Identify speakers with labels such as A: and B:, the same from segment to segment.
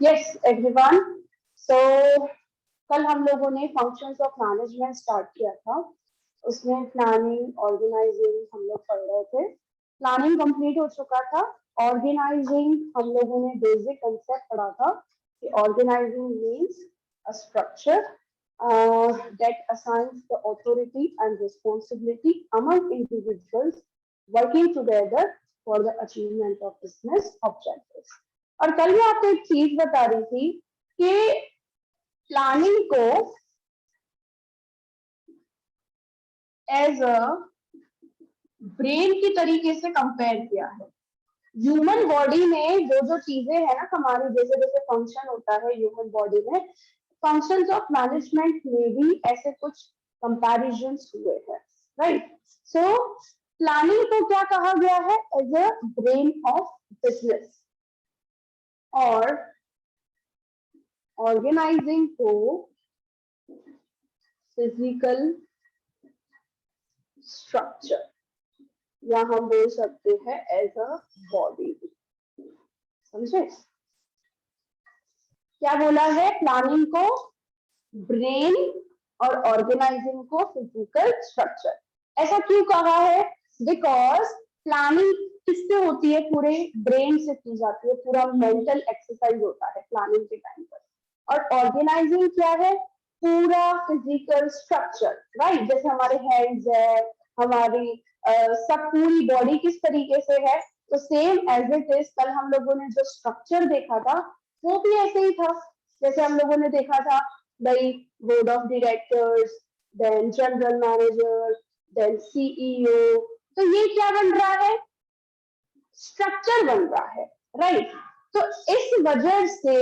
A: Yes everyone, सो कल हम लोगों ने फंक्शंस ऑफ मैनेजमेंट स्टार्ट किया था। उसमें प्लानिंग, ऑर्गेनाइजिंग हम लोग पढ़ रहे थे। प्लानिंग कंप्लीट हो चुका था। ऑर्गेनाइजिंग हम लोगों ने बेसिक कंसेप्ट पढ़ा था कि organising means a structure that assigns the authority and responsibility among individuals working together for the achievement of business objectives. और कल मैं आपको एक चीज बता रही थी कि प्लानिंग को एज अ ब्रेन की तरीके से कंपेयर किया है। ह्यूमन बॉडी में जो जो चीजें है ना हमारी, जैसे जैसे फंक्शन होता है ह्यूमन बॉडी में, फंक्शंस ऑफ मैनेजमेंट में भी ऐसे कुछ कंपैरिजंस हुए हैं, राइट। सो प्लानिंग को क्या कहा गया है? As a brain of business, और ऑर्गेनाइजिंग को फिजिकल स्ट्रक्चर, या हम बोल सकते हैं एज अ बॉडी। समझे? क्या बोला है? प्लानिंग को ब्रेन और ऑर्गेनाइजिंग को फिजिकल स्ट्रक्चर। ऐसा क्यों कहा है? बिकॉज प्लानिंग किससे होती है? पूरे ब्रेन से की जाती है, पूरा मेंटल एक्सरसाइज होता है प्लानिंग के टाइम पर। और ऑर्गेनाइजिंग क्या है? पूरा फिजिकल स्ट्रक्चर, राइट। जैसे हमारे हैंड्स है, हमारी सब पूरी बॉडी किस तरीके से है, तो सेम एज इट इज कल हम लोगों ने जो स्ट्रक्चर देखा था वो भी ऐसे ही था। जैसे हम लोगों ने देखा था भाई, board of directors, then general manager, then CEO. तो ये क्या बन रहा है? स्ट्रक्चर बन रहा है, राइट। तो इस वजह से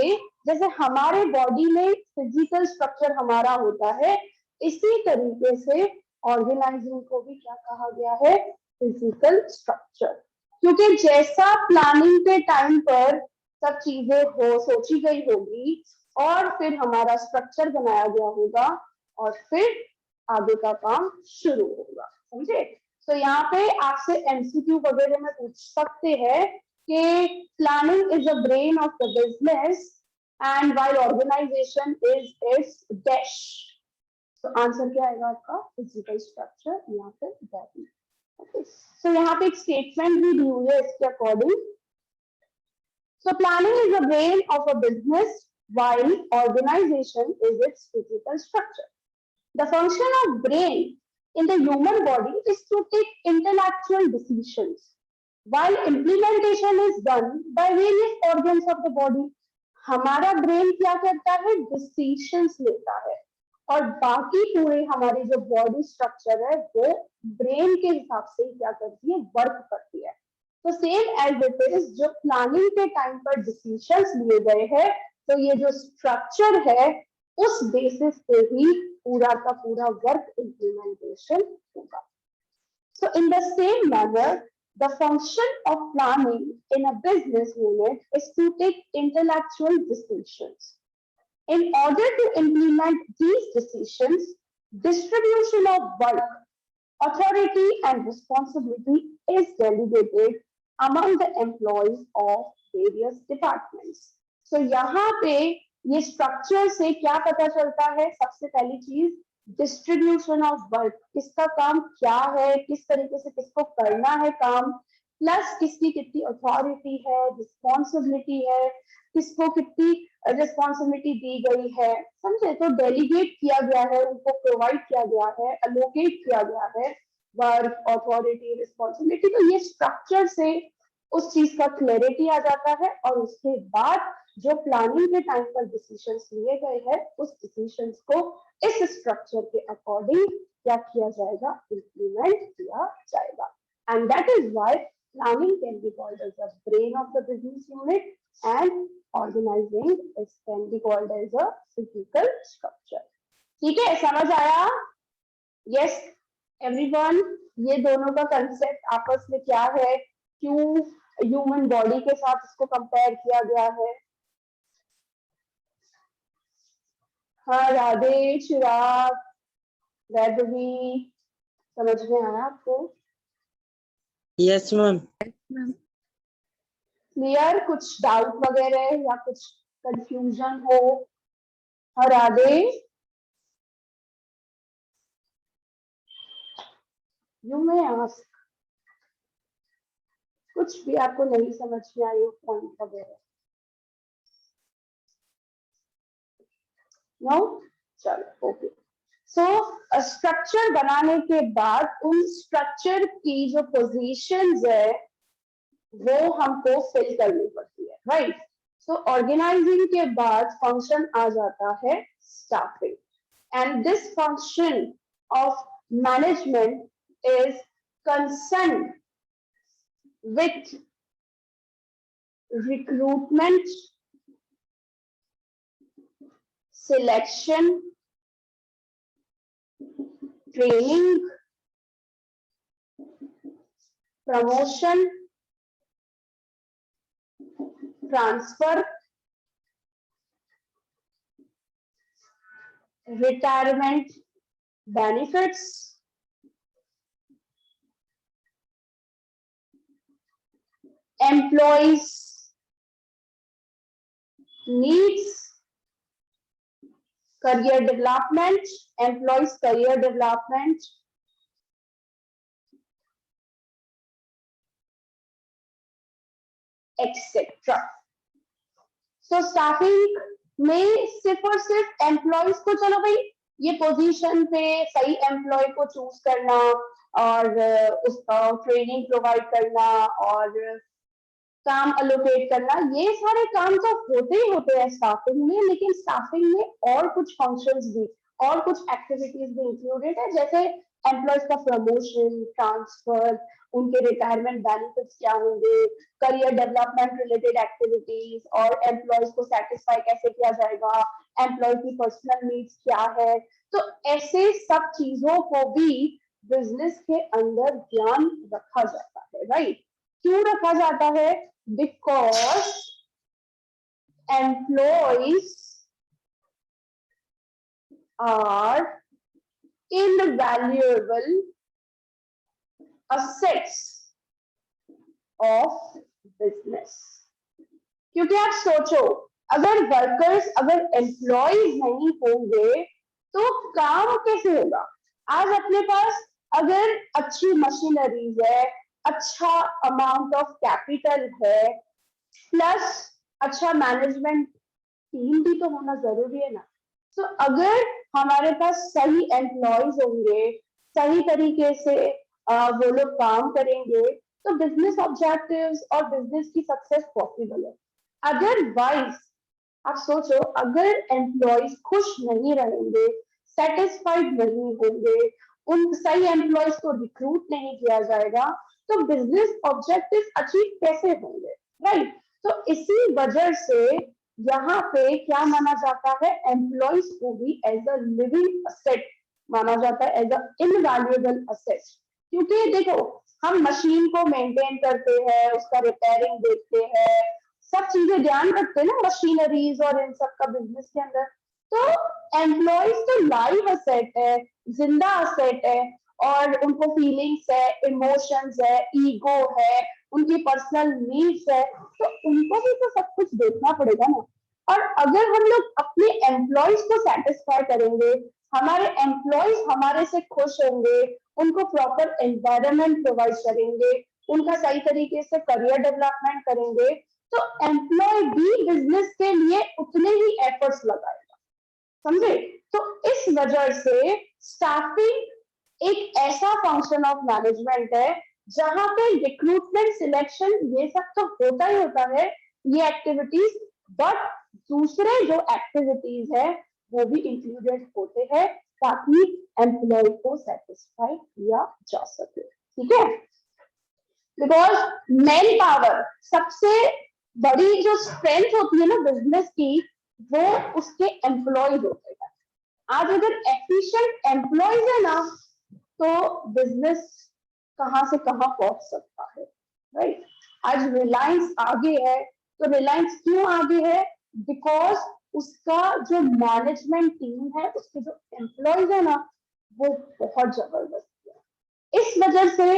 A: जैसे हमारे बॉडी में फिजिकल स्ट्रक्चर हमारा होता है, इसी तरीके से ऑर्गेनाइजिंग को भी क्या कहा गया है? Physical structure. क्योंकि जैसा प्लानिंग के टाइम पर सब चीजें हो सोची गई होगी और फिर हमारा स्ट्रक्चर बनाया गया होगा और फिर आगे का काम शुरू होगा। समझे? तो यहाँ पे आपसे एमसीक्यू वगैरह में पूछ सकते हैं कि planning is a brain of the business and while organisation is its dash. तो आंसर क्या आएगा आपका? फिजिकल स्ट्रक्चर, यहाँ पे बॉडी। ओके, तो यहाँ पे एक स्टेटमेंट भी दी हुई है इसके according. So planning is the brain of a business while organization is its physical structure. The function of brain in the human body is to take intellectual decisions while implementation is done by various organs of the body. हमारा brain क्या करता है? Decisions लेता है, और बाकी पूरे हमारी जो बॉडी स्ट्रक्चर है वो ब्रेन के हिसाब से क्या करती है? वर्क करती है। तो सेम एज इट इज जो प्लानिंग के टाइम पर डिसीजंस लिए गए हैं, तो ये जो स्ट्रक्चर है उस बेसिस पे ही पूरा का पूरा वर्क इम्प्लीमेंटेशन होगा। So in the same manner, the function of planning in a business unit is to take intellectual decisions. In order to implement these decisions, distribution of work, authority and responsibility is delegated among the employees of various departments. So यहाँ पे ये structure से क्या पता चलता है? सबसे पहली चीज डिस्ट्रीब्यूशन ऑफ वर्क, किसका काम क्या है, किस तरीके से किसको करना है काम, प्लस किसकी कितनी अथॉरिटी है, रिस्पॉन्सिबिलिटी है, किसको कितनी रिस्पॉन्सिबिलिटी दी गई है। समझे? तो डेलीगेट किया गया है, उनको प्रोवाइड किया गया है, अलोकेट किया गया है वर्क, अथॉरिटी, रिस्पॉन्सिबिलिटी। तो ये स्ट्रक्चर से उस चीज का क्लैरिटी आ जाता है, और उसके बाद जो प्लानिंग के टाइम पर डिसीजंस लिए गए हैं उस डिसीजंस को इस स्ट्रक्चर के अकॉर्डिंग क्या किया जाएगा? इम्प्लीमेंट किया जाएगा। And that is why planning can be called as the brain of the business unit and organising is can be called as a physical structure. ठीक है, समझ आया? यस एवरीवन, ये दोनों का कंसेप्ट आपस में क्या है, क्यों ह्यूमन बॉडी के साथ इसको कंपेयर किया गया है? हाँ, राधे, चिराग, वैभवी, समझ में आया आपको?
B: Yes ma'am.
A: क्लियर? कुछ डाउट वगैरह या कुछ कंफ्यूजन हो, हरा दे, यू में आस्क, कुछ भी आपको नहीं समझ में आई हो पॉइंट वगैरह, नो, चलो ओके। सो स्ट्रक्चर बनाने के बाद उन स्ट्रक्चर की जो पोजीशंस है वो हमको फिल करनी पड़ती है, राइट। सो ऑर्गेनाइजिंग के बाद फंक्शन आ जाता है staffing, and this function of management is concern with recruitment, selection, training, promotion, transfer, retirement benefits, employees needs, career development, employees career development, etc. So staffing में सिर्फ और सिर्फ एम्प्लॉयज को, चलो भाई ये पोजीशन पे सही एम्प्लॉय को चूज करना और उसका ट्रेनिंग प्रोवाइड करना और काम अलोकेट करना, ये सारे काम तो होते ही होते हैं स्टाफिंग में, लेकिन स्टाफिंग में और कुछ फंक्शंस भी और कुछ एक्टिविटीज भी इंक्लूडेड है, जैसे एम्प्लॉयज का प्रमोशन, ट्रांसफर, उनके रिटायरमेंट बेनिफिट्स क्या होंगे, करियर डेवलपमेंट रिलेटेड एक्टिविटीज, और एम्प्लॉयज को सेटिस्फाई कैसे किया जाएगा, एम्प्लॉय की पर्सनल नीड्स क्या है। तो ऐसे सब चीजों को भी बिजनेस के अंदर ध्यान रखा जाता है, राइट। क्यों रखा जाता है? Because employees are invaluable assets of business. क्योंकि आप सोचो, अगर वर्कर्स, अगर एम्प्लॉयज नहीं होंगे तो काम कैसे होगा? आज अपने पास अगर अच्छी मशीनरीज है, अच्छा अमाउंट ऑफ कैपिटल है, प्लस अच्छा मैनेजमेंट टीम भी तो होना जरूरी है ना। तो अगर हमारे पास सही एम्प्लॉयज होंगे, सही तरीके से वो लोग काम करेंगे, तो बिजनेस ऑब्जेक्टिव्स और बिजनेस की सक्सेस पॉसिबल है। अदरवाइज आप सोचो, अगर एम्प्लॉयज खुश नहीं रहेंगे, सेटिस्फाइड नहीं होंगे, उन सही एम्प्लॉयज को रिक्रूट नहीं किया जाएगा, तो बिजनेस ऑब्जेक्टिव अचीव कैसे होंगे, राइट। तो इसी वजह से यहाँ पे क्या माना जाता है? एम्प्लॉयज को भी एज अ लिविंग असेट माना जाता है, एज अ इनवैल्यूएबल असेट। क्योंकि देखो, हम मशीन को मेंटेन करते हैं, उसका रिपेयरिंग देखते हैं, सब चीजें ध्यान रखते हैं ना मशीनरीज और इन सब का बिजनेस के अंदर। तो एम्प्लॉयज तो लाइव असेट है, जिंदा असेट है, और उनको फीलिंग्स है, इमोशंस है, ईगो है, उनकी पर्सनल नीड्स है, तो उनको भी तो सब कुछ देखना पड़ेगा ना। और अगर हम लोग अपने एम्प्लॉयज को सेटिस्फाई करेंगे, हमारे एम्प्लॉयज हमारे से खुश होंगे, उनको प्रॉपर एनवायरनमेंट प्रोवाइड करेंगे, उनका सही तरीके से करियर डेवलपमेंट करेंगे, तो एम्प्लॉय भी बिजनेस के लिए उतने ही एफर्ट्स लगाएगा, समझे। तो इस वजह से स्टाफिंग एक ऐसा फंक्शन ऑफ मैनेजमेंट है जहां पे रिक्रूटमेंट, सिलेक्शन, ये सब तो होता ही होता है, ये एक्टिविटीज, बट दूसरे जो एक्टिविटीज है वो भी इंक्लूडेड होते हैं, ताकि एम्प्लॉय को सेटिस्फाई किया जा सके, ठीक है। बिकॉज मैन पावर सबसे बड़ी जो स्ट्रेंथ होती है ना बिजनेस की, वो उसके एम्प्लॉयज होते हैं। आज अगर एफिशिएंट एम्प्लॉयज है ना, तो बिजनेस कहां से कहां पहुंच सकता है, राइट। आज रिलायंस आगे है, तो रिलायंस क्यों आगे है? बिकॉज उसका जो मैनेजमेंट टीम है, उसके जो एम्प्लॉयज है ना, वो बहुत जबरदस्त है। इस वजह से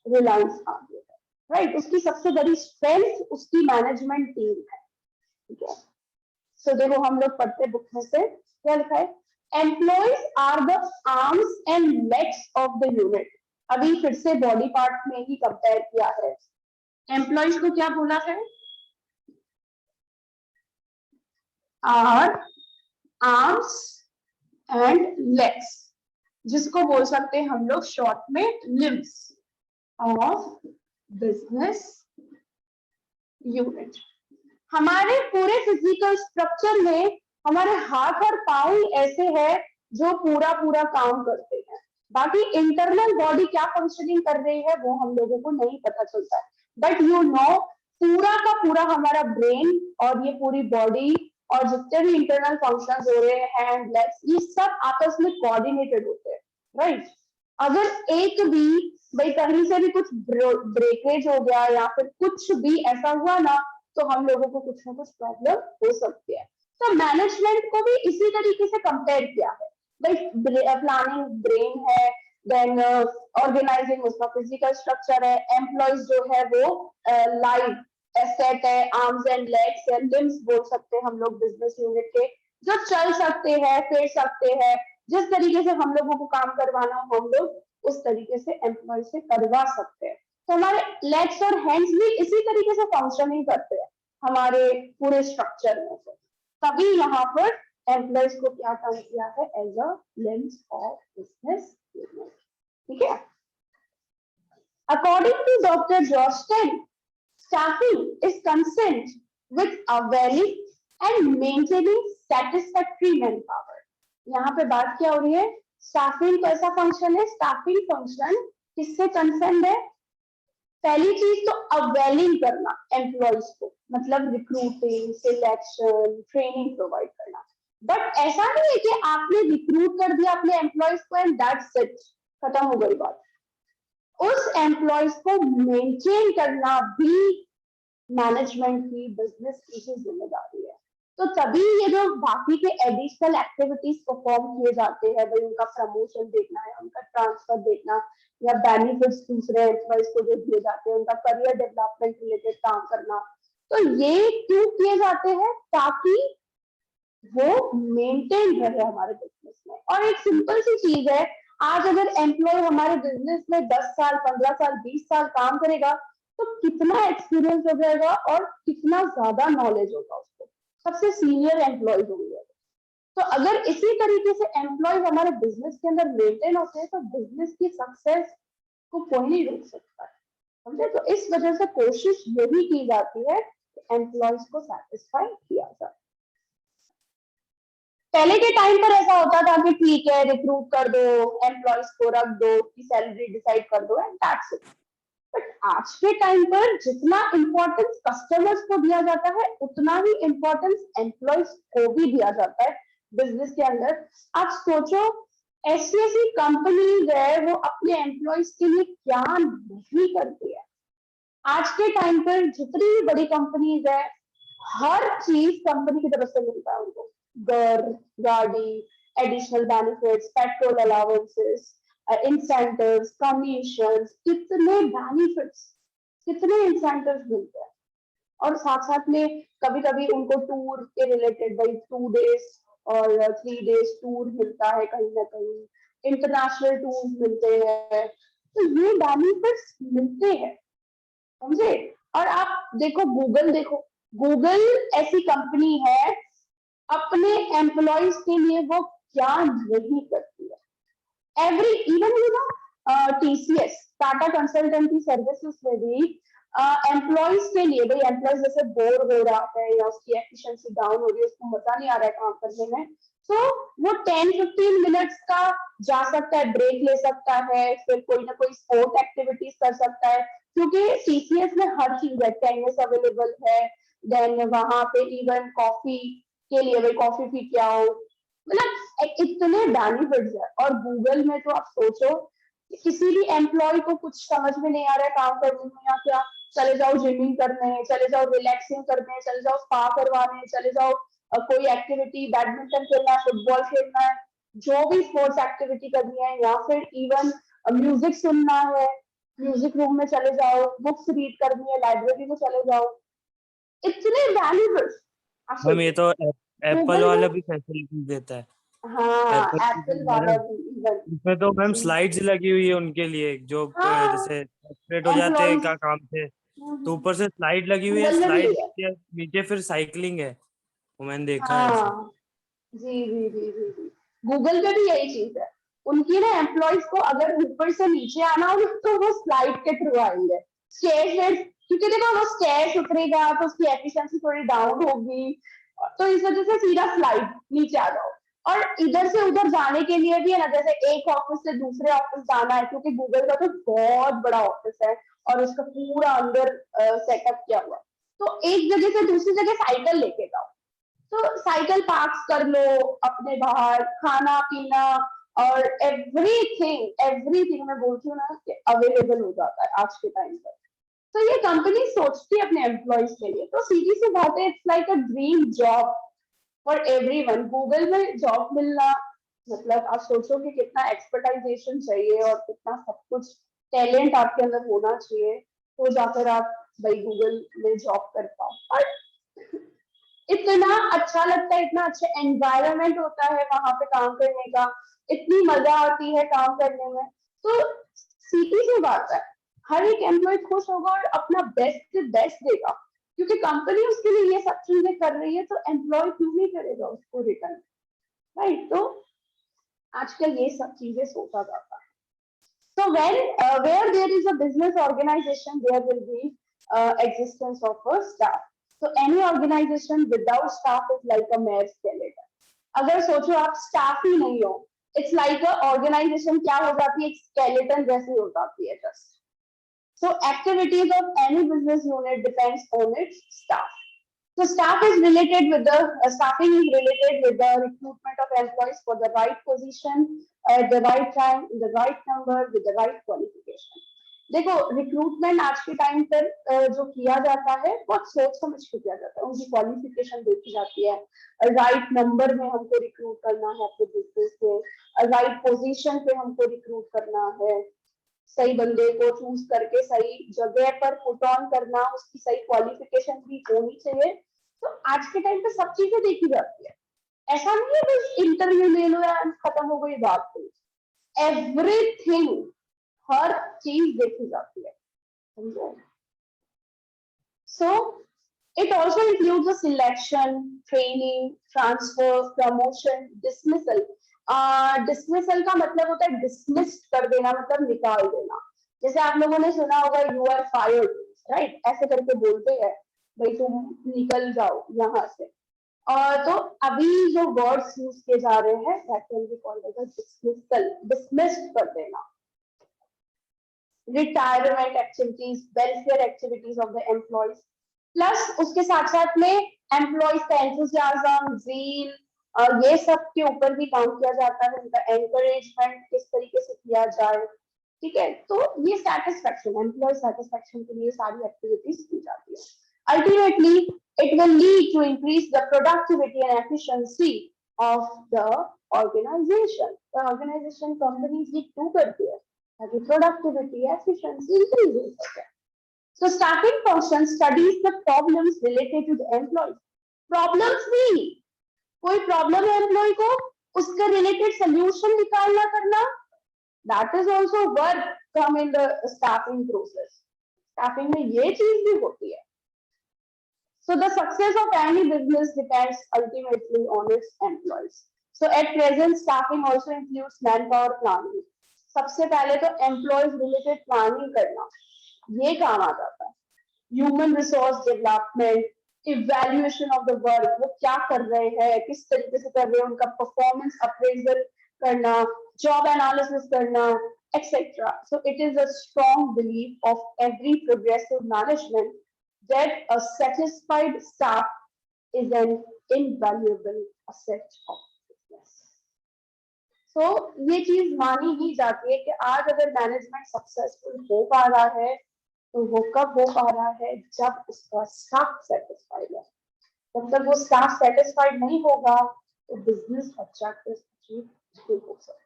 A: रिलायंस आगे है, राइट। उसकी सबसे बड़ी स्ट्रेंथ उसकी मैनेजमेंट टीम है, ठीक है। सो देखो हम लोग पढ़ते बुक में से क्या लिखा है, employees are the arms and legs of the unit. अभी फिर से बॉडी पार्ट में ही कंपेयर किया है, एम्प्लॉयज को क्या बोला है, आर आर्म्स एंड लेग्स, जिसको बोल सकते हैं हम लोग शॉर्ट में लिम्स ऑफ बिजनेस यूनिट। हमारे पूरे फिजिकल स्ट्रक्चर में हमारे हाथ और पांव ही ऐसे है जो पूरा पूरा काम करते हैं, बाकी इंटरनल बॉडी क्या फंक्शनिंग कर रही है वो हम लोगों को नहीं पता चलता है। बट यू नो पूरा का पूरा हमारा ब्रेन और ये पूरी बॉडी और जितने भी इंटरनल फंक्शंस हो रहे हैं, हैंड लेग्स, ये सब आपस में कोऑर्डिनेटेड होते हैं, राइट। अगर एक भी भाई कहीं से भी कुछ ब्रेकेज हो गया या फिर कुछ भी ऐसा हुआ ना, तो हम लोगों को कुछ ना कुछ प्रॉब्लम हो सकती है। तो मैनेजमेंट को भी इसी तरीके से कंपेयर किया है, भाई प्लानिंग ब्रेन है, देन ऑर्गेनाइजिंग उसका फिजिकल स्ट्रक्चर है, एम्प्लॉयज जो है वो लाइव एसेट है, आर्म्स एंड लेग्स है, लिम्स बोल सकते हैं हम लोग बिजनेस यूनिट के, जो चल सकते हैं, फिर सकते हैं, जिस तरीके से हम लोगों को काम करवाना हो हम लोग उस तरीके से एम्प्लॉय से करवा सकते हैं। तो हमारे लेग्स और हैंड्स भी इसी तरीके से फंक्शनिंग करते हैं हमारे पूरे स्ट्रक्चर में से, तभी यहाँ पर एम्प्लॉयज को क्या काम किया है, as a limbs of business unit, ठीक है। According to doctor Georgetown, staffing is concerned with availing and maintaining satisfactory manpower। यहाँ पे बात क्या हो रही है, स्टाफिंग कैसा फंक्शन है, स्टाफिंग फंक्शन किससे कंसर्न है, पहली चीज तो अवेलिंग करना एम्प्लॉयज को, मतलब रिक्रूटिंग, सिलेक्शन, ट्रेनिंग प्रोवाइड करना। बट ऐसा नहीं है कि आपने रिक्रूट कर दिया अपने एम्प्लॉयज को एंड दैट्स इट, खत्म हो गई बात। उस एम्प्लॉयज को मेंटेन करना भी मैनेजमेंट की, बिजनेस की ही जिम्मेदारी है। तो तभी ये जो बाकी के एडिशनल एक्टिविटीज परफॉर्म किए जाते हैं, भाई उनका प्रमोशन देखना है, उनका ट्रांसफर देखना, या बेनिफिट्स दूसरे एम्प्लॉयज को जो दिए जाते हैं, उनका करियर डेवलपमेंट रिलेटेड काम करना, तो ये क्यों किए जाते हैं, ताकि वो मेंटेन रहे हमारे बिजनेस में। और एक सिंपल सी चीज है, आज अगर एम्प्लॉय हमारे बिजनेस में 10 साल, 15 साल, 20 साल काम करेगा तो कितना एक्सपीरियंस हो जाएगा और कितना ज्यादा नॉलेज होगा उसको, सबसे सीनियर एम्प्लॉय होंगे। तो अगर इसी तरीके से एम्प्लॉय हमारे बिजनेस के अंदर मेंटेन होते हैं तो बिजनेस की सक्सेस को कोई नहीं रोक सकता है, समझे। तो इस वजह से कोशिश यही की जाती है कि एम्प्लॉयज को सेटिस्फाई किया जाए। पहले के टाइम पर ऐसा होता था कि ठीक है रिक्रूट कर दो, एम्प्लॉयज को रख दो, की सैलरी डिसाइड कर दो एंड दैट्स इट। बट आज के टाइम पर जितना इंपॉर्टेंस कस्टमर्स को दिया जाता है उतना ही इंपॉर्टेंस एम्प्लॉयज को भी दिया जाता है बिजनेस के अंदर। आप सोचो ऐसी ऐसी कंपनीज है वो अपने एम्प्लॉयज के लिए क्या नहीं करती है। आज के टाइम पर जितनी भी बड़ी कंपनीज है हर चीज कंपनी की तरफ से मिलता है उनको, घर, गाड़ी, additional benefits, petrol allowances, incentives, commissions, कितने बेनिफिट्स, कितने इंसेंटिव्स मिलते हैं। और साथ साथ में कभी कभी उनको टूर के रिलेटेड भाई 2 डेज और 3 डेज टूर मिलता है, कहीं ना कहीं इंटरनेशनल टूर मिलते हैं, तो ये बेनिफिट्स मिलते हैं, समझे। और आप देखो गूगल, देखो गूगल ऐसी कंपनी है अपने एम्प्लॉयज के लिए वो क्या नहीं करती है। Every even you know TCS, Tata consultancy services में भी एम्प्लॉयज के लिए, भाई एम्प्लॉयज जैसे बोर हो रहा है या उसकी एफिशिएंसी डाउन हो रही है, उसको मजा नहीं आ रहा है काम करने में, तो वो 10-15 मिनट्स का जा सकता है, ब्रेक ले सकता है, फिर कोई ना कोई स्पोर्ट एक्टिविटीज कर सकता है, क्योंकि टीसीएस में हर चीज है, टेनिस अवेलेबल है, देन वहां पे इवन कॉफी के लिए भाई कॉफी पी के आओ, मतलब इतने बेनिफिट्स है। और गूगल में तो आप सोचो किसी भी एम्प्लॉय को कुछ समझ में नहीं आ रहा है काम करने में या क्या, चले जाओ जिमिंग करने, चले जाओ रिलैक्सिंग करने, चले जाओ स्पा करवाने, चले जाओ कोई एक्टिविटी, बैडमिंटन खेलना है, फुटबॉल खेलना है, जो भी स्पोर्ट्स एक्टिविटी करनी है, या फिर इवन म्यूजिक सुनना है, म्यूजिक रूम में चले जाओ, बुक्स रीड करनी है, लाइब्रेरी में चले जाओ, इतने बेनिफिट्स।
B: मैम ये तो एप्पल
A: गूगल
B: वाला
A: में,
B: भी फैसिलिटी देता है।
A: हाँ
B: एप्पल
A: एप्पल वाला भी इवन।
B: इसमें तो मैम
A: जी
B: स्लाइड्स लगी हुई है उनके लिए, जो
A: हाँ
B: जैसे सेपरेट हो जाते हैं
A: एम्प्लॉयज,
B: का काम से, तो ऊपर से स्लाइड लगी हुई है,
A: गूगल में भी
B: स्लाइड
A: है।
B: के नीचे फिर साइकिलिंग है, वो मैंने देखा है ऐसा।
A: हाँ जी जी जी जी जी, गूगल पे भी यही चीज है। उनकी ना एम्प्लॉयज को अगर ऊपर से नीचे आना हो तो वो स्लाइड के थ्रू आएंगे, स्टेयर्स, क्योंकि देखो वो स्टेयर्स उतरेगा तो उसकी एफिशिएंसी थोड़ी डाउन होगी, तो इस वजह से सीधा स्लाइड नीचे आ जाओ। और इधर से उधर जाने के लिए भी है ना, जैसे एक ऑफिस से दूसरे ऑफिस जाना है, क्योंकि गूगल का तो बहुत बड़ा ऑफिस है और उसका पूरा अंदर सेटअप किया हुआ है। तो एक जगह से दूसरी जगह साइकिल लेके जाओ, तो साइकिल पार्क कर लो अपने बाहर, खाना पीना और एवरीथिंग एवरीथिंग मैं बोलती हूँ ना कि अवेलेबल हो जाता है आज के टाइम पर। तो ये कंपनी सोचती है अपने एम्प्लॉयज के लिए, तो सीधी सी बात है, it's like a dream job for everyone. Google में जॉब मिलना मतलब आप सोचो कि कितना एक्सपर्टाइजेशन चाहिए और कितना सब कुछ टैलेंट आपके अंदर होना चाहिए, तो जाकर आप भाई गूगल में जॉब कर पाओ। और इतना अच्छा लगता है, इतना अच्छा एनवायरनमेंट होता है वहां पे काम करने का, इतनी मजा आती है काम करने में। तो सीधी सी बात है, हर एक एम्प्लॉय खुश होगा और अपना बेस्ट से बेस्ट देगा, क्योंकि कंपनी उसके लिए ये सब चीजें कर रही है, तो एम्प्लॉय क्यों नहीं करेगा उसको रिटर्न, राइट। तो आजकल ये सब चीजें सोचा जाता है। So where there is a business organization, there will be existence of a staff. So any organization without staff is like a mere skeleton. अगर सोचो आप स्टाफ ही नहीं हो, इट्स लाइक अ ऑर्गेनाइजेशन क्या हो जाती है, एक स्केलेटन जैसी हो जाती है just. So activities of any business unit depends on its staff. So staff is related with the staffing is related with the recruitment of employees for the right position at the right time in the right number with the right qualification. देखो recruitment आज के time पर जो किया जाता है बहुत सोच समझ के किया जाता है, उनकी क्वालिफिकेशन देखी जाती है, राइट नंबर में हमको रिक्रूट करना है अपने बिजनेस में, राइट पोजीशन पे हमको रिक्रूट करना है, सही बंदे को चूज करके सही जगह पर पुट ऑन करना, उसकी सही क्वालिफिकेशन भी होनी चाहिए। तो आज के टाइम पे सब चीजें देखी जाती है, ऐसा नहीं है बस इंटरव्यू ले लो या खत्म हो गई बात, एवरीथिंग, हर चीज देखी जाती है, समझो। सो it also includes the selection, training, transfer, promotion, dismissal. Dismissal का मतलब होता है डिसमिस्ड कर देना, मतलब निकाल देना। जैसे आप लोगों ने सुना होगा यू आर फायर्ड, राइट, ऐसे करके बोलते हैं भाई तुम निकल जाओ यहाँ से। और तो अभी जो वर्ड्स यूज किए जा रहे हैं that can be called as a dismissal, dismissed कर देना। Retirement activities, welfare activities of the employees, plus उसके साथ साथ में एम्प्लॉयज का एंथुजियाज्म, ज़ील, ये सब के ऊपर भी काम किया जाता है, उनका एनकरेजमेंट किस तरीके से किया जाए, ठीक है। तो ये सेटिस्फेक्शन, एम्प्लॉय सेटिस्फेक्शन के लिए सारी एक्टिविटीज की जाती है। Ultimately it will lead to increase the productivity and efficiency of the organisation. The organisation companies ये क्यों करती है ताकि प्रोडक्टिविटी एफिशिएंसी इंक्रीज हो सके। So staffing function studies the problems related to the employee. Problems भी, कोई प्रॉब्लम है एम्प्लॉय को, उसका रिलेटेड सोल्यूशन निकालना करना, that is also work come in the staffing process. Staffing में ये चीज भी होती है। So the success of any business depends ultimately on its employees. So at present staffing also includes manpower planning. सबसे पहले तो एम्प्लॉयज रिलेटेड प्लानिंग करना, ये काम आ जाता है। Human resource development, evaluation of the work, वो क्या कर रहे हैं, किस तरीके से कर रहे हैं, उनका परफॉर्मेंस अप्रेजल करना, जॉब एनालिसिस करना, etc. So it is a strong belief of every progressive management that a satisfied staff is an invaluable asset of business. So ये चीज मानी ही जाती है कि आज अगर मैनेजमेंट सक्सेसफुल हो पा रहा है तो वो कब हो पा रहा है, जब उसका स्टाफ सेटिस्फाइड है। जब तक वो स्टाफ सेटिस्फाइड नहीं होगा तो बिजनेस ऑब्जेक्टिव अचीव नहीं हो सकता,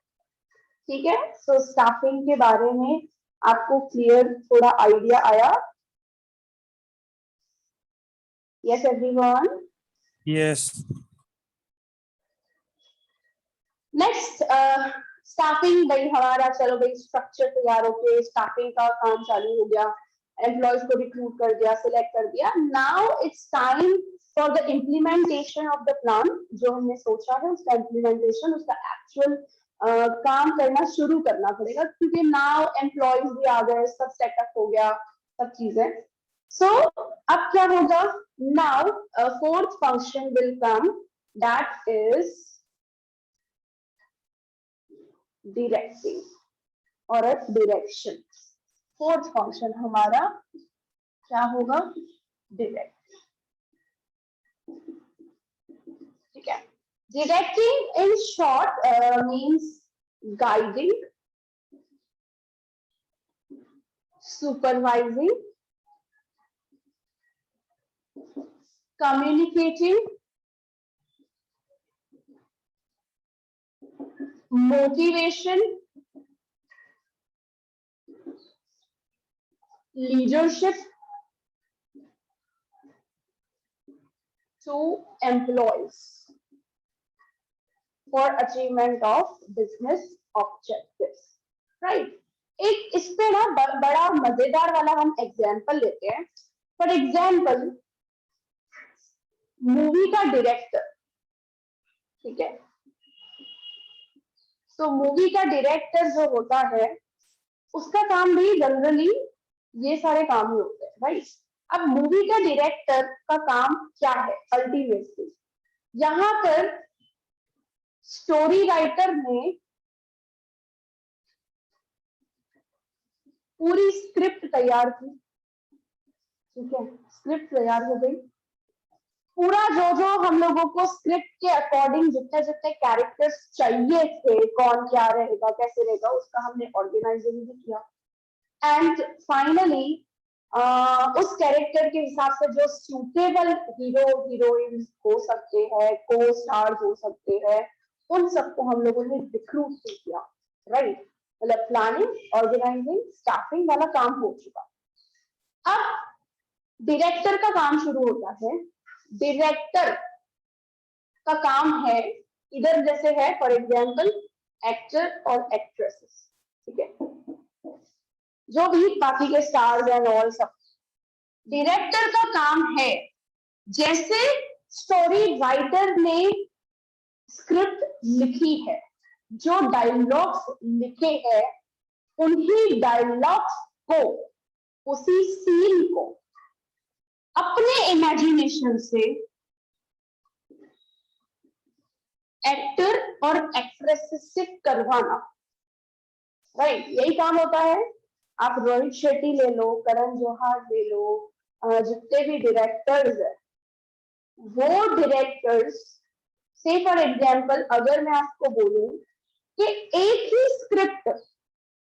A: ठीक है। सो स्टाफिंग के बारे में आपको क्लियर थोड़ा आइडिया आया? Yes everyone?
B: Yes.
A: Next staffing, भाई हमारा चलो भाई स्ट्रक्चर तैयार हो गया, स्टाफिंग का काम चालू हो गया, एम्प्लॉयज को रिक्रूट कर दिया, सिलेक्ट कर दिया. Now it's time for the implementation of the plan. जो हमने सोचा है उसका इम्प्लीमेंटेशन, उसका एक्चुअल काम करना शुरू करना पड़ेगा, क्योंकि नाउ एम्प्लॉयज भी आ गए, सब सेटअप हो गया, सब चीजें. सो अब क्या होगा, now fourth function will come, that is directing और direction. फोर्थ फंक्शन हमारा क्या होगा, direct. ठीक है. Directing in short means guiding, supervising, communicating, motivation, leadership to employees for achievement of business objectives. Right? एक इस पे ना बड़ा मजेदार वाला हम एग्जाम्पल लेते हैं. फॉर एग्जाम्पल, मूवी का डायरेक्टर, ठीक है. तो मूवी का डायरेक्टर जो होता है, उसका काम भी जनरली ये सारे काम ही होते हैं, राइट. अब मूवी का डायरेक्टर का काम क्या है अल्टीमेटली, यहाँ पर स्टोरी राइटर ने पूरी स्क्रिप्ट तैयार की, ठीक है. स्क्रिप्ट तैयार हो गई, पूरा जो हम लोगों को स्क्रिप्ट के अकॉर्डिंग जितने जितने कैरेक्टर्स चाहिए थे, कौन क्या रहेगा कैसे रहेगा, उसका हमने ऑर्गेनाइजिंग भी किया. एंड फाइनली उस कैरेक्टर के हिसाब से जो सूटेबल हीरो हीरोइन हो सकते हैं, को स्टार्स हो सकते हैं, उन सबको हम लोगों ने रिक्रूट किया, राइट. मतलब प्लानिंग, ऑर्गेनाइजिंग, स्टाफिंग वाला काम हो चुका. अब डायरेक्टर का काम शुरू होता है. डायरेक्टर का काम है, इधर जैसे है फॉर एग्जाम्पल एक्टर और एक्ट्रेसेस, ठीक है, जो भी बाकी के स्टार्स एंड ऑल सब. डायरेक्टर का काम है, जैसे स्टोरी राइटर ने स्क्रिप्ट लिखी है, जो डायलॉग्स लिखे हैं, उन्हीं डायलॉग्स को, उसी सीन को अपने इमेजिनेशन से एक्टर और एक्ट्रेस से करवाना, राइट. यही काम होता है. आप रोहित शेट्टी ले लो, करण जौहर ले लो, जितने भी डायरेक्टर्स है, वो डायरेक्टर्स से फॉर एग्जाम्पल अगर मैं आपको बोलूं कि एक ही स्क्रिप्ट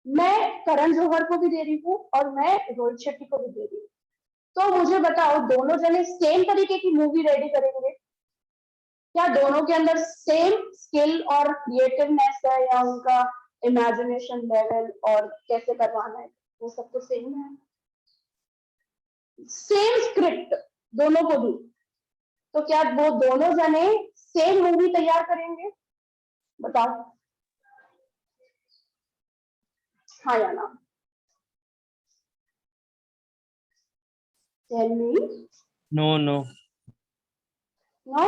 A: मैं करण जौहर को भी दे रही हूँ और मैं रोहित शेट्टी को भी दे रही हूँ, तो मुझे बताओ दोनों जने सेम तरीके की मूवी रेडी करेंगे क्या? दोनों के अंदर सेम स्किल और क्रिएटिवनेस है, या उनका इमेजिनेशन लेवल और कैसे करवाना है, वो सब तो सेम है. सेम स्क्रिप्ट दोनों को दूं तो क्या वो दोनों जने सेम मूवी तैयार करेंगे? बताओ, हाँ या ना? Tell me.
B: No no
A: no.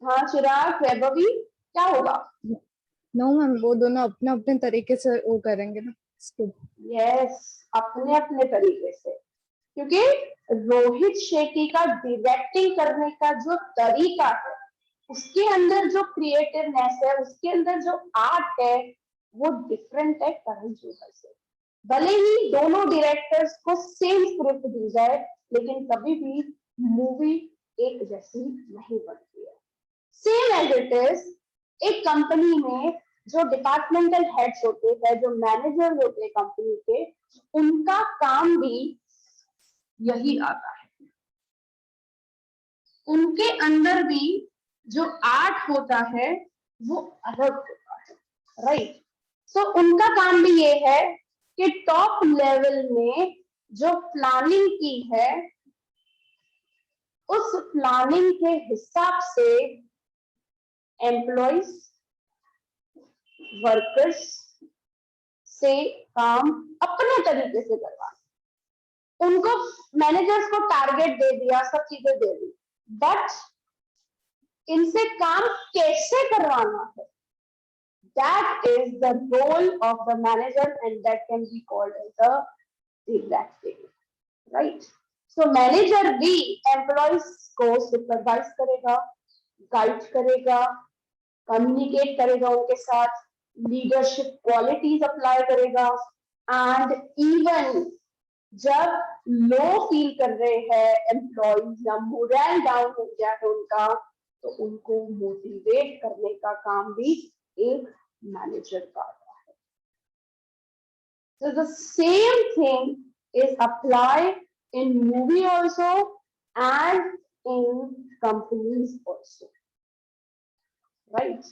A: हाँ चिराग, वैभवी, क्या होगा?
C: नो मैम, वो दोनों अपने अपने तरीके से वो करेंगे ना.
A: यस, अपने अपने तरीके से, क्योंकि रोहित शेट्टी का डायरेक्टिंग करने का जो तरीका है, उसके अंदर जो क्रिएटिवनेस है, उसके अंदर जो आर्ट है, वो डिफरेंट है करण जौहर से. भले ही दोनों डायरेक्टर्स को सेम स्क्रिप्ट दी जाए, लेकिन कभी भी मूवी एक जैसी नहीं बनती है. सेम एज इट इज, एक कंपनी में जो डिपार्टमेंटल हेड्स होते हैं, जो मैनेजर होते हैं कंपनी के, उनका काम भी यही आता है. उनके अंदर भी जो आर्ट होता है वो अलग होता है, राइट. सो उनका काम भी ये है कि टॉप लेवल में जो प्लानिंग की है, उस प्लानिंग के हिसाब से एम्प्लॉइज, वर्कर्स से काम अपने तरीके से करवाना। उनको मैनेजर्स को टारगेट दे दिया, सब चीजें दे दी, बट इनसे काम कैसे करवाना है, that is the role of the manager and that can be called as a directing, right? So manager भी employees को supervise करेगा, guide करेगा, communicate करेगा उनके साथ, leadership qualities apply करेगा, and even जब लो फील कर रहे हैं एम्प्लॉइज या मोरल डाउन हो गया है उनका, तो उनको मोटिवेट करने का काम भी एक मैनेजर करता है। So the same thing is applied in movie also and in companies also, right?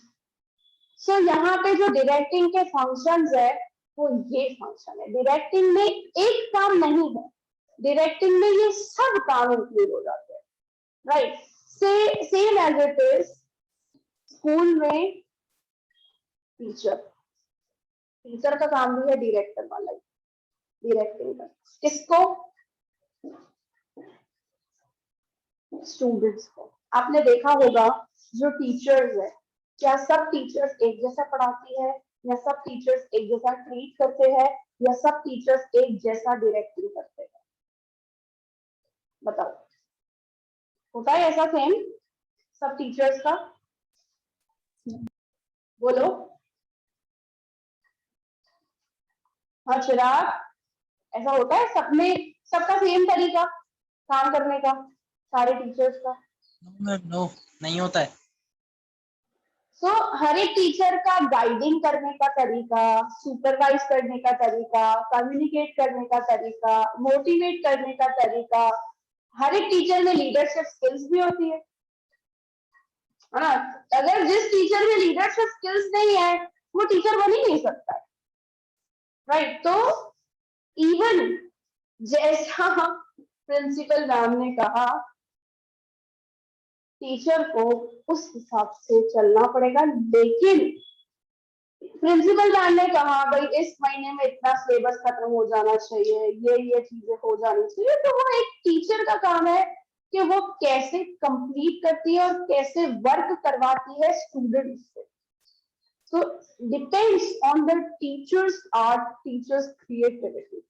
A: So यहाँ पे जो डायरेक्टिंग के फंक्शंस है वो ये फंक्शन है। डायरेक्टिंग में एक काम नहीं है, डायरेक्टिंग में ये सब काम इंक्लूड हो जाते हैं, right? Same as it is school में टीचर का काम भी है डायरेक्टर वाला ही, डायरेक्टिंग का। किसको? स्टूडेंट्स को। आपने देखा होगा जो टीचर्स है, क्या सब टीचर्स एक जैसा पढ़ाती है, या सब टीचर्स एक जैसा ट्रीट करते हैं, या सब टीचर्स एक जैसा डायरेक्टिंग करते हैं? बताओ, होता है ऐसा सेम सब टीचर्स का? बोलो। हाँ चिराग, ऐसा होता है सब में, सबका सेम तरीका काम करने का सारे टीचर्स का?
D: नो, नहीं होता है।
A: सो हर एक टीचर का गाइडिंग करने का तरीका, सुपरवाइज करने का तरीका, कम्युनिकेट करने का तरीका, मोटिवेट करने का तरीका, हर एक टीचर में लीडरशिप स्किल्स भी होती है ना? अगर जिस टीचर में लीडरशिप स्किल्स नहीं है वो टीचर बन ही नहीं सकता, राइट? तो इवन जैसा प्रिंसिपल मैम ने कहा, टीचर को उस हिसाब से चलना पड़ेगा, लेकिन प्रिंसिपल मैम ने कहा भाई इस महीने में इतना सिलेबस खत्म हो जाना चाहिए, ये चीजें हो जानी चाहिए, तो वो एक टीचर का काम है कि वो कैसे कंप्लीट करती है और कैसे वर्क करवाती है स्टूडेंट्स से। So depends on the teachers art, teachers creativity,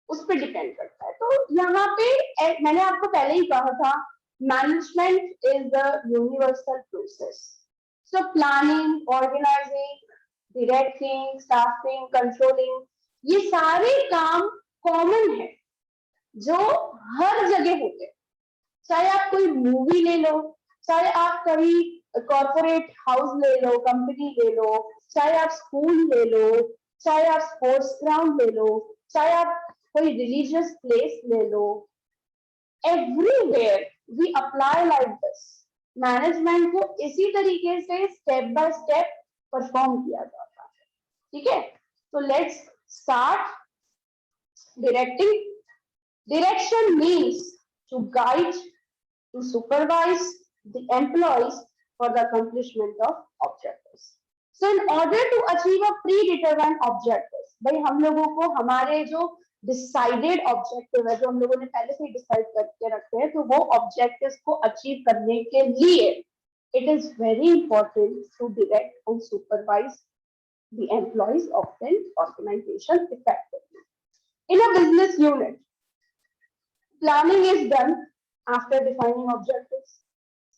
A: उस पर डिपेंड करता है। तो यहाँ पे मैंने आपको पहले ही कहा था, management is the universal process. So planning, organising, directing, staffing, controlling, ये सारे काम कॉमन है जो हर जगह होते हैं। चाहे आप कोई मूवी ले लो, चाहे आप कभी कॉर्पोरेट हाउस ले लो, कंपनी ले लो, चाहे आप स्कूल ले लो, चाहे आप स्पोर्ट्स ग्राउंड ले लो, चाहे आप कोई रिलीजियस प्लेस ले लो, everywhere we apply like this। Management को इसी तरीके से स्टेप बाय स्टेप परफॉर्म किया जाता है, ठीक है? तो let's start directing. Direction means to guide, to supervise the employees for the accomplishment of objectives। So in order to achieve a predetermined objectives, भाई हम लोगों को हमारे जो डिसाइडेड ऑब्जेक्टिव है, जो हम लोगों ने पहले से डिसाइड करके रखे हैं, तो वो ऑब्जेक्टिव्स को अचीव करने के लिए it is very important to direct and supervise the employees of an organisation effectively. In a business unit, planning is done after defining objectives.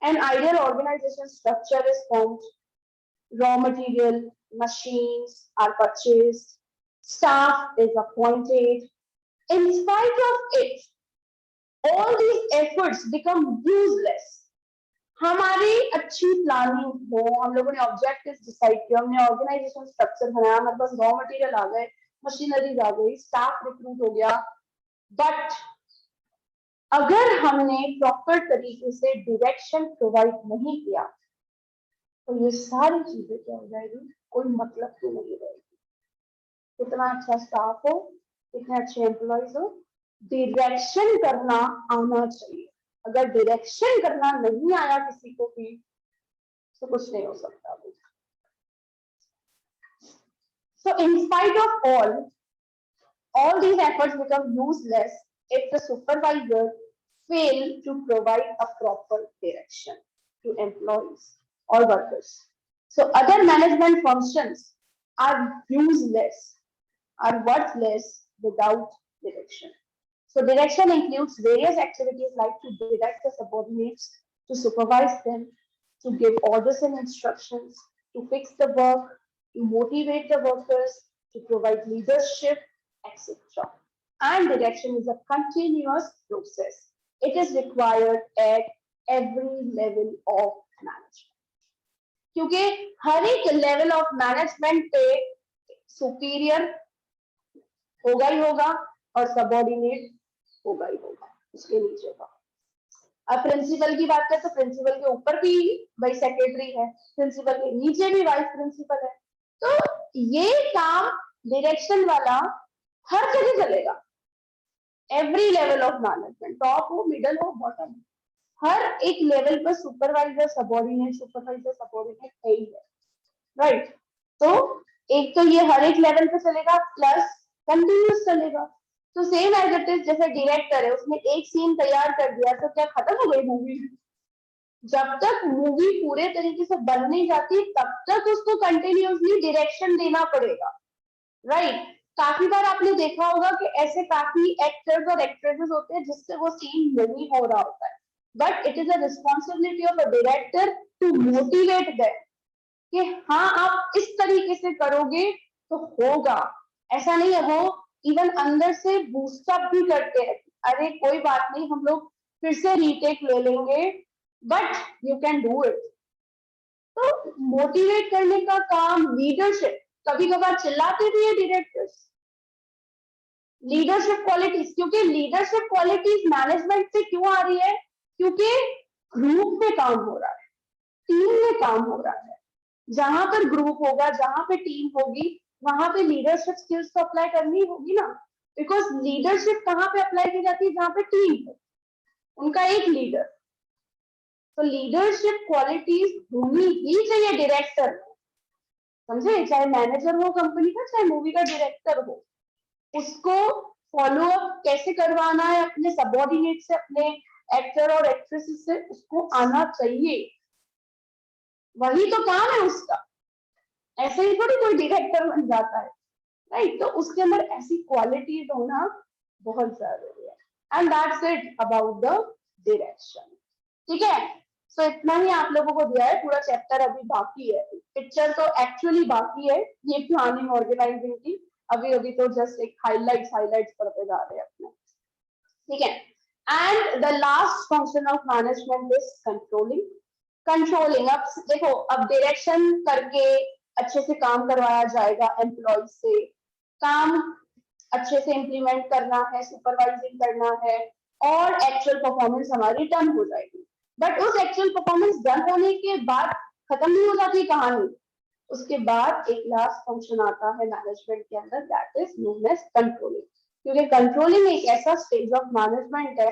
A: An ideal organization structure is formed. Raw material, machines are purchased. Staff is appointed. In spite of it, all these efforts become useless। हमारी अच्छी planning हो, हम लोगों ने objectives decide किया, हमने organisation structure बनाया, हमारे पास रॉ मटेरियल आ गए, मशीनरीज आ गई, स्टाफ रिक्रूट हो गया, बट अगर हमने प्रॉपर तरीके से डायरेक्शन प्रोवाइड नहीं किया तो ये सारी चीजें क्या हो जाएगी, कोई मतलब तो नहीं रहेगी। कितना अच्छा स्टाफ हो, कितने अच्छे एम्प्लॉइज हो, डायरेक्शन करना आना चाहिए। अगर डायरेक्शन करना नहीं आया किसी को भी तो कुछ नहीं हो सकता। So in spite of all these efforts become useless if the supervisor fail to provide a proper direction to employees or workers. So other management functions are useless, are worthless without direction. So direction includes various activities like to direct the subordinates, to supervise them, to give orders and instructions, to fix the work, to motivate the workers, to provide leadership, etc. And direction is a continuous process. It is required at every level of management. क्योंकि हर एक level of management पे superior होगा ही होगा और subordinate होगा ही होगा उसके नीचे का. अब प्रिंसिपल की बात करें तो प्रिंसिपल के ऊपर भी वाइस सेक्रेटरी है, प्रिंसिपल के नीचे भी वाइस प्रिंसिपल है. तो ये काम डायरेक्शन वाला हर जगह चलेगा, every level of management, top हो, मिडल हो, बॉटम, हर एक लेवल पर सुपरवाइजर सबऑर्डिनेट है ही है, राइट. तो एक तो ये हर एक लेवल पे चलेगा प्लस कंटिन्यूस चलेगा. तो सेम एज इट इज, जैसे डायरेक्टर है उसने एक सीन तैयार कर दिया तो क्या खत्म हो गई मूवी? जब तक मूवी पूरे तरीके से बन नहीं जाती तब तक उसको कंटिन्यूसली डायरेक्शन देना पड़ेगा, राइट. काफी बार आपने देखा होगा कि ऐसे काफी एक्टर्स और एक्ट्रेसेस होते हैं जिससे वो सीन नहीं हो रहा होता है, but it is a responsibility of a director to motivate them कि हाँ आप इस तरीके से करोगे तो होगा. ऐसा नहीं है, वो इवन अंदर से बूस्टअप भी करते हैं, अरे कोई बात नहीं हम लोग फिर से रीटेक ले लेंगे, but you can do it. तो मोटिवेट करने का काम, लीडरशिप, कभी कभार चिल्लाते भी है डायरेक्टर्स. लीडरशिप क्वालिटीज, क्योंकि लीडरशिप क्वालिटीज मैनेजमेंट से क्यों आ रही है? क्योंकि ग्रुप में काम हो रहा है, टीम में काम हो रहा है. जहां पर ग्रुप होगा, जहां पे टीम होगी, वहां पे लीडरशिप स्किल्स तो अप्लाई करनी होगी ना. बिकॉज लीडरशिप कहाँ पे अप्लाई की जाती है? जहां पे टीम है, उनका एक लीडर. तो लीडरशिप क्वालिटीज होनी ही चाहिए डायरेक्टर, समझे? चाहे मैनेजर हो कंपनी का, चाहे मूवी का डायरेक्टर हो, उसको फॉलो अप कैसे करवाना है अपने सबऑर्डिनेट से, अपने एक्टर और एक्ट्रेसेस से, उसको आना चाहिए. वही तो काम है उसका, ऐसे ही थोड़ी कोई डायरेक्टर बन जाता है, राइट. तो उसके अंदर ऐसी क्वालिटीज होना बहुत जरूरी है. And that's it about the direction. ठीक है, सो इतना ही आप लोगों को दिया है, पूरा चैप्टर अभी बाकी है. पिक्चर तो एक्चुअली बाकी है, ये प्लानिंग ऑर्गेनाइजिंग की. अभी तो जस्ट एक हाइलाइट्स पढ़ते जा रहे हैं अपने. ठीक है. And the last function of management is controlling. अब देखो, अब डायरेक्शन करके अच्छे से काम करवाया जाएगा एम्प्लॉय से, काम अच्छे से इम्प्लीमेंट करना है, सुपरवाइजिंग करना है, और एक्चुअल परफॉर्मेंस हमारी डन हो जाएगी. बट उस एक्चुअल परफॉर्मेंस डन होने के बाद खत्म नहीं हो जाती कहानी. उसके बाद एक लास्ट फंक्शन आता है मैनेजमेंट के अंदर, that is known as controlling. क्योंकि कंट्रोलिंग एक ऐसा स्टेज ऑफ मैनेजमेंट है,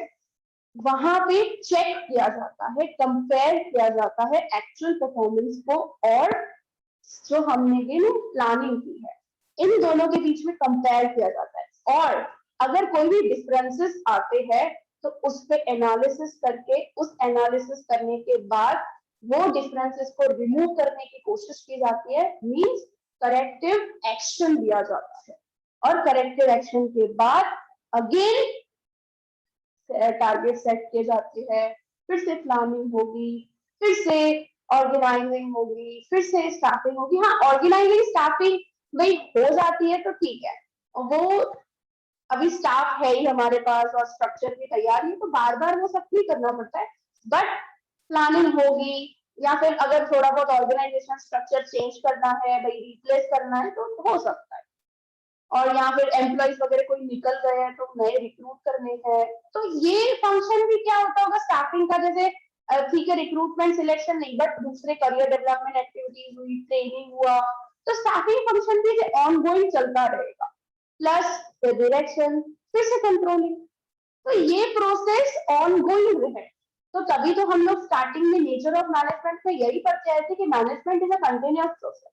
A: वहां पे चेक किया जाता है, कंपेयर किया जाता है एक्चुअल परफॉर्मेंस को और जो हमने प्लानिंग की है, इन दोनों के बीच में कंपेयर किया जाता है. और अगर कोई भी डिफरेंसेस आते हैं तो उस पे एनालिसिस करके, उस एनालिसिस करने के बाद वो डिफरेंसेस को रिमूव करने की कोशिश की जाती है, मींस करेक्टिव एक्शन लिया जाता है. और करेक्टिव एक्शन के बाद अगेन टारगेट सेट किए जाते हैं, फिर से प्लानिंग होगी, फिर से ऑर्गेनाइजिंग होगी, फिर से स्टाफिंग होगी. हाँ, ऑर्गेनाइजिंग स्टाफिंग भाई हो जाती है तो ठीक है, वो अभी स्टाफ है ही हमारे पास और स्ट्रक्चर की तैयारी है, तो बार बार वो सब नहीं करना पड़ता है. बट प्लानिंग होगी, या फिर अगर थोड़ा बहुत ऑर्गेनाइजेशन स्ट्रक्चर चेंज करना है, भाई रिप्लेस करना है, तो हो सकता है. और या फिर एम्प्लॉइज वगैरह कोई निकल गए हैं तो नए रिक्रूट करने हैं, तो ये फंक्शन भी क्या होता होगा स्टाफिंग का. जैसे ठीक है, रिक्रूटमेंट सिलेक्शन नहीं, बट दूसरे करियर डेवलपमेंट एक्टिविटीज हुई, ट्रेनिंग हुआ, तो स्टाफिंग फंक्शन भी ऑनगोइंग चलता रहेगा, प्लस डायरेक्शन, फिर से कंट्रोलिंग. तो ये प्रोसेस ऑनगोइंग है. तो तभी तो हम लोग स्टार्टिंग में नेचर ऑफ मैनेजमेंट में यही पढ़ते आए थे कि management is a continuous process.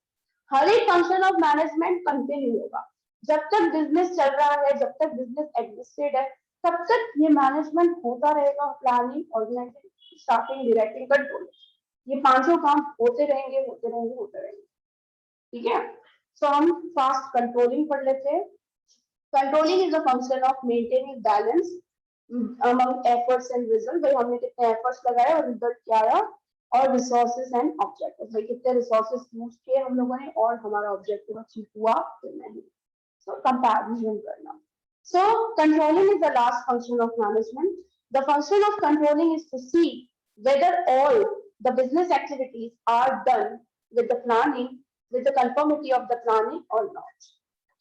A: हर एक फंक्शन ऑफ मैनेजमेंट कंटिन्यू होगा जब तक बिजनेस चल रहा है, जब तक बिजनेस एग्जिस्टेड है तब तक ये मैनेजमेंट होता रहेगा। Planning, organising, staffing, directing, control, ये पांचों काम होते रहेंगे होते रहेंगे होते रहेंगे। ठीक है, सो हम फास्ट कंट्रोलिंग पढ़ लेते हैं। Controlling is a function of maintaining balance among efforts and result. भाई हमने कितने एफर्ट्स लगाए और रिजल्ट क्या आया, और रिसोर्सेज एंड ऑब्जेक्टिव्स, भाई कितने रिसोर्सेज यूज किए हम लोगों ने और हमारा ऑब्जेक्टिव अचीव हुआ कि नहीं। सो कंपैरिजन करना। So controlling is the last function of management. The function of controlling is to see whether all the business activities are done with the planning, with the conformity of the planning or not.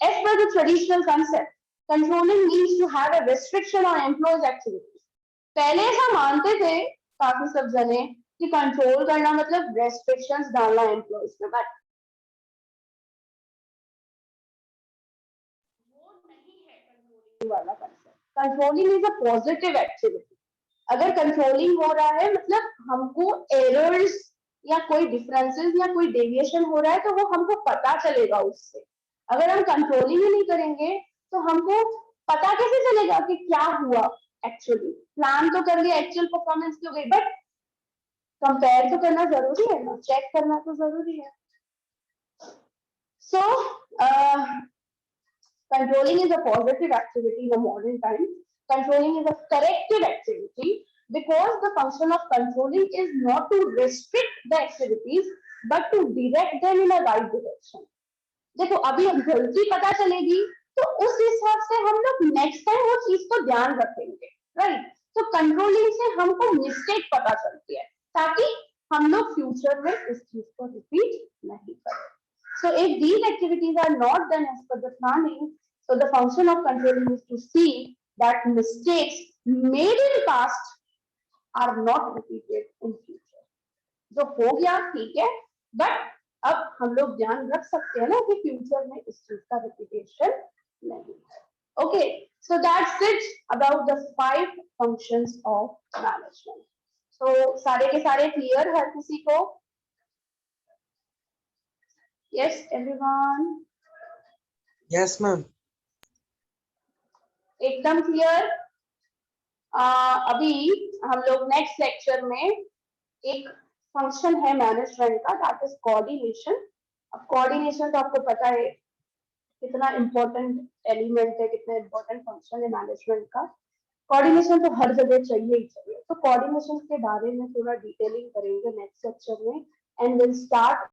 A: As per the traditional concept, controlling means to have a restriction on employees' activities. पहले ऐसा मानते थे काफी सब जने कि control करना मतलब restrictions डालना employees पे, but वाला concept. Controlling is a positive activity. अगर कंट्रोलिंग हो रहा है मतलब हमको एरर्स या कोई डिफरेंसेस या कोई डेविएशन हो रहा है तो वो हमको पता चलेगा उससे। अगर हम कंट्रोलिंग ही नहीं करेंगे तो हमको पता कैसे चलेगा कि क्या हुआ एक्चुअली। प्लान तो कर लिया, एक्चुअल परफॉर्मेंस तो गई, बट कंपेयर तो करना जरूरी है ना, चेक करना तो जरूरी है। सो controlling is a positive activity in the modern time. Controlling is a corrective activity because the function of controlling is not to restrict the activities but to direct them in a right direction. देखो अभी हम गलती पता चलेगी तो उस हिसाब से हम लोग नेक्स्ट टाइम वो चीज को ध्यान रखेंगे, राइट। तो कंट्रोलिंग से हमको मिस्टेक पता चलती है ताकि हम लोग फ्यूचर में इस चीज को रिपीट नहीं करें। So if these activities are not done as per the planning, so the function of controlling is to see that mistakes made in past are not repeated in future. जो हो गया ठीक है, बट अब हम लोग ध्यान रख सकते हैं ना कि फ्यूचर में इस चीज का रिपीटेशन नहीं है। Okay, so that's it about the 5 functions of management. So सारे के सारे क्लियर हर किसी को? Yes, everyone.
D: Yes, ma'am.
A: एकदम क्लियर। अभी हम लोग नेक्स्ट लेक्चर में एक फंक्शन है मैनेजमेंट का, दैट इज कोऑर्डिनेशन। अब कोऑर्डिनेशन तो आपको पता है कितना इंपॉर्टेंट एलिमेंट है, कितना इंपॉर्टेंट फंक्शन है मैनेजमेंट का। कोऑर्डिनेशन तो हर जगह चाहिए ही चाहिए। तो कोऑर्डिनेशन के बारे में थोड़ा डिटेलिंग करेंगे नेक्स्ट लेक्चर में, एंड विल स्टार्ट